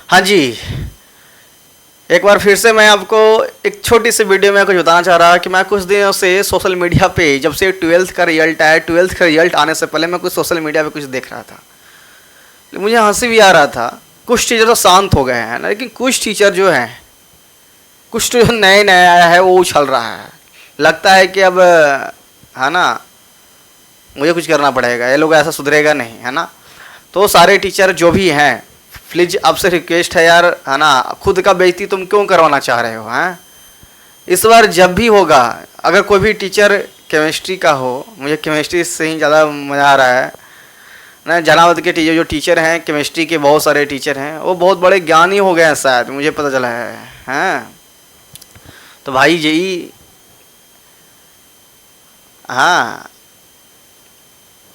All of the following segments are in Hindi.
हाँ जी, एक बार फिर से मैं आपको एक छोटी सी वीडियो में कुछ बताना चाह रहा कि मैं कुछ दिनों से सोशल मीडिया पे, जब से 12th का रिजल्ट आया, 12th का रिजल्ट आने से पहले मैं कुछ सोशल मीडिया पे कुछ देख रहा था, मुझे हंसी भी आ रहा था। कुछ टीचर तो शांत हो गए हैं, लेकिन कुछ टीचर जो हैं, कुछ तो नए नए आया है वो उछल रहा है। लगता है कि अब है ना, मुझे कुछ करना पड़ेगा, ये लोग ऐसा सुधरेगा नहीं, है ना। तो सारे टीचर जो भी हैं, प्लीज आपसे रिक्वेस्ट है यार, है ना, खुद का बेइज्जती तुम क्यों करवाना चाह रहे हो, हैं। इस बार जब भी होगा, अगर कोई भी टीचर केमिस्ट्री का हो, मुझे केमिस्ट्री से ही ज़्यादा मज़ा आ रहा है ना। जनावत के टीचर, जो टीचर हैं केमिस्ट्री के, बहुत सारे टीचर हैं, वो बहुत बड़े ज्ञानी हो गए हैं शायद, मुझे पता चला है, हैं। तो भाई यही, हाँ,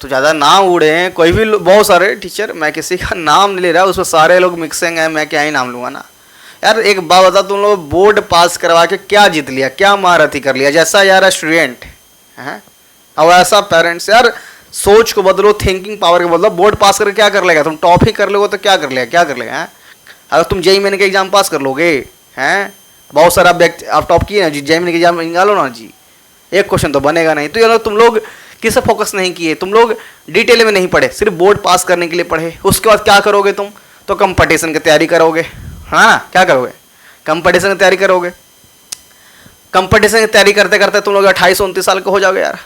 तो ज़्यादा ना उड़े। कोई भी बहुत सारे टीचर, मैं किसी का नाम नहीं ले रहा, उसमें सारे लोग मिक्सिंग हैं, मैं क्या ही नाम लूँगा ना यार। एक बात बता, तुम लोग बोर्ड पास करवा के क्या जीत लिया, क्या महारथी कर लिया? जैसा यार स्टूडेंट हैं और ऐसा पेरेंट्स, यार सोच को बदलो, थिंकिंग पावर को बदलो। बोर्ड पास करके क्या कर लेगा? तुम टॉप ही कर लोगे तो क्या कर लेगा, क्या कर लेगा, हैं? अगर तुम जेईई मेन के एग्जाम पास कर लोगे, हैं, बहुत सारा व्यक्ति आप टॉप किए ना जी, जेईई मेन के एग्जाम निकालो ना जी, एक क्वेश्चन तो बनेगा नहीं। तो यार तुम लोग किस फोकस नहीं किए, तुम लोग डिटेल में नहीं पढ़े, सिर्फ बोर्ड पास करने के लिए पढ़े। उसके बाद क्या करोगे तुम? तो कंपटीशन की तैयारी करोगे, हाँ, क्या करोगे? कंपटीशन की तैयारी करोगे। कंपटीशन की तैयारी करते करते तुम लोग 28-29 साल के हो जाओगे यार।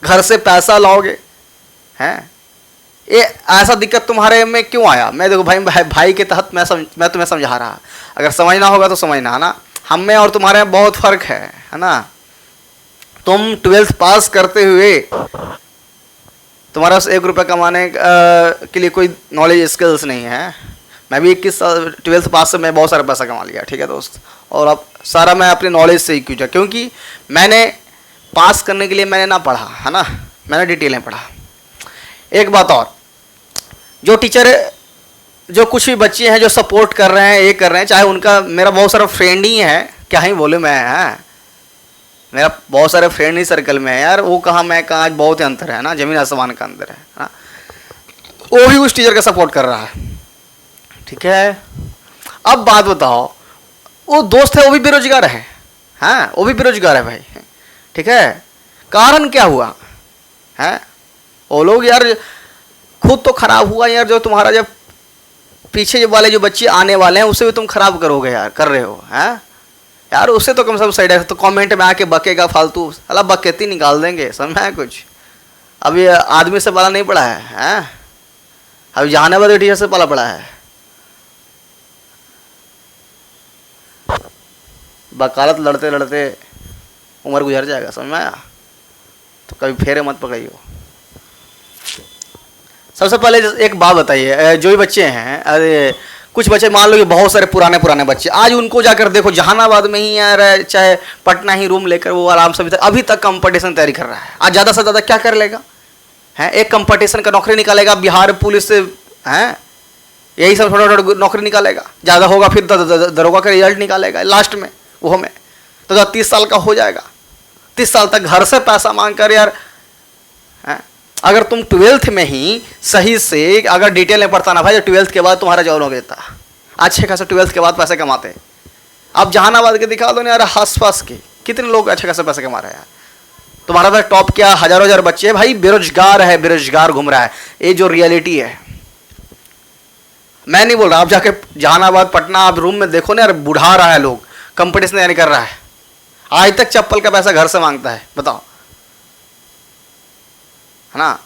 घर से पैसा लाओगे, हैं। ये ऐसा दिक्कत तुम्हारे में क्यों आया? मैं देखो भाई के तहत मैं तुम्हें समझा रहा, अगर समझना होगा तो समझना, है ना। हम में और तुम्हारे में बहुत फर्क है ना। तुम 12th पास करते हुए तुम्हारा 1 रुपये कमाने के लिए कोई नॉलेज स्किल्स नहीं है। मैं भी 21 साल 12th पास से मैं बहुत सारा पैसा कमा लिया, ठीक है दोस्त। और अब सारा मैं अपने नॉलेज से ही क्यों, क्योंकि मैंने पास करने के लिए मैंने ना पढ़ा, है ना, मैंने डिटेल में पढ़ा। एक बात और, जो टीचर, जो कुछ भी बच्चे हैं जो सपोर्ट कर रहे हैं, ये कर रहे हैं, चाहे उनका, मेरा बहुत सारा फ्रेंड ही है, क्या ही बोलूँ मैं, है, मेरा बहुत सारे फ्रेंड ही सर्कल में है यार। वो कहाँ मैं कहाँ, आज बहुत ही अंतर है ना, जमीन आसमान का अंतर है ना। वो भी उस टीचर का सपोर्ट कर रहा है, ठीक है। अब बात बताओ, वो दोस्त है वो भी बेरोजगार है, हाँ, वो भी बेरोजगार है भाई, ठीक है। कारण क्या हुआ है? वो लोग यार खुद तो खराब हुआ यार, जो तुम्हारा जब पीछे वाले जो बच्चे आने वाले हैं उसे भी तुम खराब करोगे यार, कर रहे हो, हैं यार। उससे तो कम से कम साइड है, तो कमेंट में आके बकेगा फालतू, साला बकेती निकाल देंगे, समझ में कुछ। अब ये आदमी से पाला नहीं पड़ा है, हैं, अब जाने वाले टीचर से पाला पड़ा है। वकालत लड़ते लड़ते उम्र गुजर जाएगा, समझ में आया। तो कभी फेरे मत पकड़ियो। सबसे पहले एक बात बताइए, जो भी बच्चे हैं, अरे कुछ बच्चे मान लो कि बहुत सारे पुराने बच्चे, आज उनको जाकर देखो, जहानाबाद में ही यार, चाहे पटना ही रूम लेकर वो आराम से अभी तक कंपटीशन तैयारी कर रहा है। आज ज़्यादा से ज़्यादा क्या कर लेगा, हैं, एक कंपटीशन का नौकरी निकालेगा, बिहार पुलिस से, हैं, यही सब थोड़ा थोड़ा नौकरी निकालेगा। ज़्यादा होगा फिर दरोगा का रिजल्ट निकालेगा लास्ट में, वो में तो 30 साल का हो जाएगा। 30 साल तक घर से पैसा मांग कर यार, हैं। अगर तुम 12th में ही सही से अगर डिटेल में पढ़ता ना भाई, तो 12th के बाद तुम्हारा जॉब हो गया, अच्छे खासे 12th के बाद पैसे कमाते। अब जहानाबाद के दिखा दो ना यार, आस पास के कितने लोग अच्छे खासे पैसे कमा रहे हैं यार। तुम्हारा भाई टॉप क्या, हजारों हजार बच्चे भाई बेरोजगार है, बेरोजगार घूम रहा है। ये जो रियलिटी है, मैं नहीं बोल रहा, आप जाके जहानाबाद पटना आप रूम में देखो ना यार, बुढ़ा रहा है लोग, कंपटीशन यानी कर रहा है, आज तक चप्पल का पैसा घर से मांगता है, बताओ, है ना।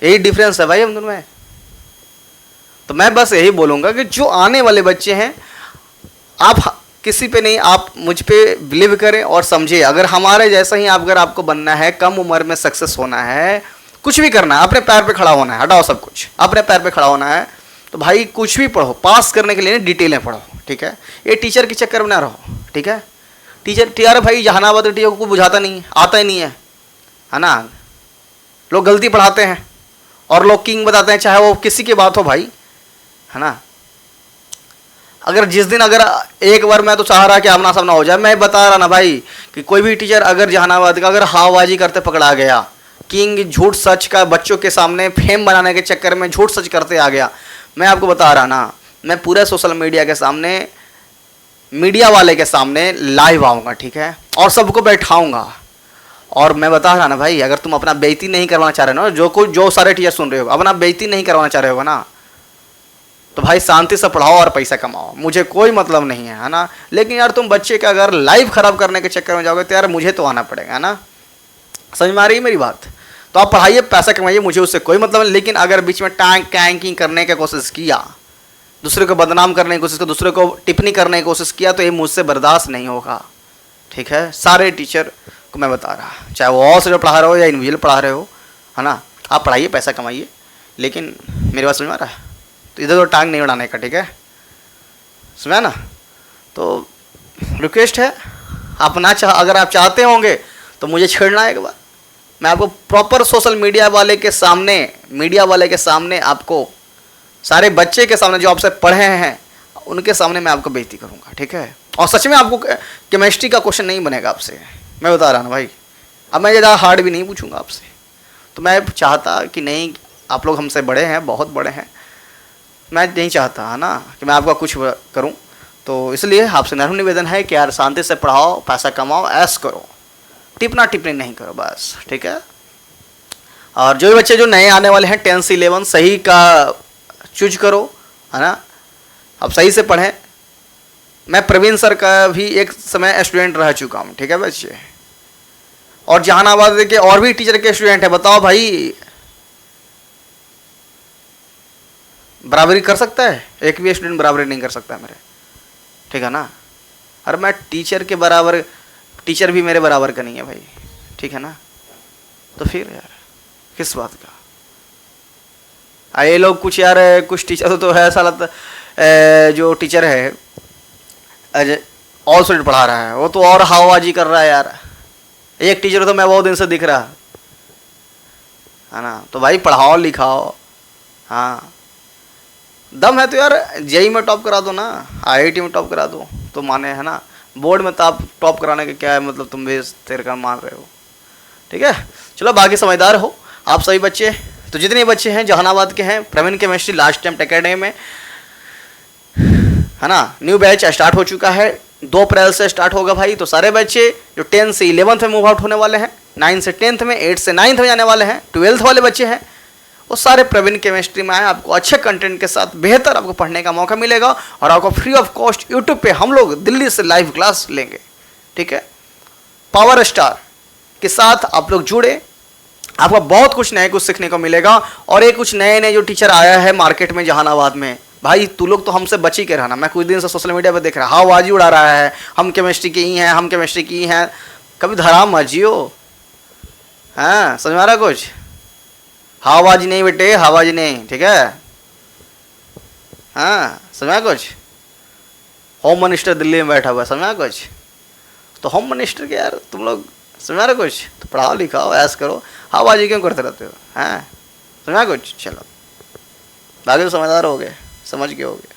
यही डिफरेंस है भाई हम दोनों में। तो मैं बस यही बोलूँगा कि जो आने वाले बच्चे हैं, आप किसी पे नहीं, आप मुझ पे बिलीव करें और समझिए। अगर हमारे जैसा ही अगर आपको बनना है, कम उम्र में सक्सेस होना है, कुछ भी करना है, अपने पैर पे खड़ा होना है, हटाओ सब कुछ, अपने पैर पे खड़ा होना है, तो भाई कुछ भी पढ़ो, पास करने के लिए डिटेल में पढ़ो, ठीक है। ये टीचर के चक्कर में ना रहो, ठीक है। टीचर भाई जहानाबाद टीचर को बुझाता नहीं है, आता ही नहीं है ना। लोग गलती पढ़ाते हैं और लोग किंग बताते हैं, चाहे वो किसी की बात हो भाई, है ना। अगर जिस दिन अगर एक बार मैं तो चाह रहा कि आमना सामना हो जाए, मैं बता रहा ना भाई कि कोई भी टीचर अगर जहानाबाद का अगर हावबाजी करते पकड़ा गया, किंग झूठ सच का बच्चों के सामने फेम बनाने के चक्कर में झूठ सच करते आ गया, मैं आपको बता रहा ना, मैं पूरे सोशल मीडिया के सामने, मीडिया वाले के सामने लाइव आऊँगा, ठीक है, और सबको बैठाऊँगा। और मैं बता रहा ना भाई, अगर तुम अपना बेइज्जती नहीं करवाना चाह रहे हो ना, जो सारे टीचर सुन रहे हो, अपना बेइज्जती नहीं करवाना चाह रहे हो ना, तो भाई शांति से पढ़ाओ और पैसा कमाओ, मुझे कोई मतलब नहीं है ना। लेकिन यार तुम बच्चे का अगर लाइफ खराब करने के चक्कर में जाओगे तो यार मुझे तो आना पड़ेगा ना। समझ में आ रही है मेरी बात? तो आप पढ़ाइए, पैसा कमाइए, मुझे उससे कोई मतलब नहीं। लेकिन अगर बीच में टैंकिंग करने की कोशिश किया, दूसरे को बदनाम करने की कोशिश की, दूसरे को टिप्पणी करने की कोशिश किया, तो ये मुझसे बर्दाश्त नहीं होगा, ठीक है। सारे टीचर को मैं बता रहा, चाहे वो और से जो पढ़ा रहे हो या इंडिविजुअल पढ़ा रहे हो, है ना, आप पढ़ाइए, पैसा कमाइए, लेकिन मेरी बात समझ में आ रहा है? तो इधर तो टांग नहीं उड़ाने का, ठीक है, समझा ना। तो रिक्वेस्ट है, आप ना अगर आप चाहते होंगे तो मुझे छेड़ना एक बार, मैं आपको प्रॉपर सोशल मीडिया वाले के सामने, मीडिया वाले के सामने, आपको सारे बच्चे के सामने जो आपसे पढ़े हैं उनके सामने मैं आपको बेइज्जती करूंगा, ठीक है। और सच में आपको केमिस्ट्री का क्वेश्चन नहीं बनेगा आपसे, मैं बता रहा हूँ भाई। अब मैं ज़्यादा हार्ड भी नहीं पूछूंगा आपसे, तो मैं चाहता कि नहीं, आप लोग हमसे बड़े हैं, बहुत बड़े हैं, मैं नहीं चाहता है ना कि मैं आपका कुछ करूं। तो इसलिए आपसे नम्र निवेदन है कि यार शांति से पढ़ाओ, पैसा कमाओ, ऐश करो, टिपना टिप्पणी नहीं करो बस, ठीक है। और जो भी बच्चे जो नए आने वाले हैं 10 से 11 सही का चूज करो, है ना, अब सही से पढ़ें। मैं प्रवीण सर का भी एक समय स्टूडेंट रह चुका हूँ, ठीक है बच्चे, और जहानाबाद के और भी टीचर के स्टूडेंट है। बताओ भाई, बराबरी कर सकता है? एक भी स्टूडेंट बराबरी नहीं कर सकता मेरे, ठीक है ना। अरे मैं टीचर के बराबर, टीचर भी मेरे बराबर का नहीं है भाई, ठीक है ना। तो फिर यार किस बात का? ये लोग कुछ यार, कुछ टीचर तो है साला, जो टीचर है ऑल स्टूडेंट पढ़ा रहा है, वो तो और हवाबाजी कर रहा है यार। एक टीचर तो मैं बहुत दिन से दिख रहा है ना। तो भाई पढ़ाओ लिखाओ, हाँ, दम है तो यार जेई में टॉप करा दो ना, आईआईटी में टॉप करा दो, तो माने, है ना। बोर्ड में तो आप टॉप कराने के क्या है मतलब, तुम भी तेरे का मान रहे हो, ठीक है। चलो बाकी समझदार हो आप सभी बच्चे। तो जितने बच्चे हैं जहानाबाद के हैं, Praveen chemistry last time academy में, है ना, न्यू बैच स्टार्ट हो चुका है, 2 अप्रैल से स्टार्ट होगा भाई। तो सारे बच्चे जो 10 से 11th में मूव आउट होने वाले हैं, 9 से 10th में, 8 से 9th में जाने वाले हैं, 12th वाले बच्चे हैं, वो सारे प्रवीण केमिस्ट्री में आए। आपको अच्छे कंटेंट के साथ बेहतर आपको पढ़ने का मौका मिलेगा, और आपको फ्री ऑफ कॉस्ट यूट्यूब पे हम लोग दिल्ली से लाइव क्लास लेंगे, ठीक है। पावर स्टार के साथ आप लोग जुड़े, आपको बहुत कुछ नए कुछ सीखने को मिलेगा। और ये कुछ नए नए जो टीचर आया है मार्केट में जहानाबाद में, भाई तू लोग तो हमसे बच ही के रहना। मैं कुछ दिन से सोशल मीडिया पे देख रहा, हवाबाजी उड़ा रहा है, हम केमिस्ट्री की ही हैं, हम केमिस्ट्री की ही हैं। कभी धराम मत जियो, हाँ, समझ में आ रहा कुछ? हवाबाजी नहीं बेटे, हवाबाजी नहीं, ठीक है, हाँ, समझा कुछ? होम मिनिस्टर दिल्ली में बैठा हुआ है, समझा कुछ? तो होम मिनिस्टर के यार तुम लोग समझा रहे कुछ? तो पढ़ाओ लिखाओ, ऐस करो, हवाबाजी क्यों करते रहते हो, हैं, समझा कुछ? चलो बाकी तो समझदार हो गए, समझ के हो गए।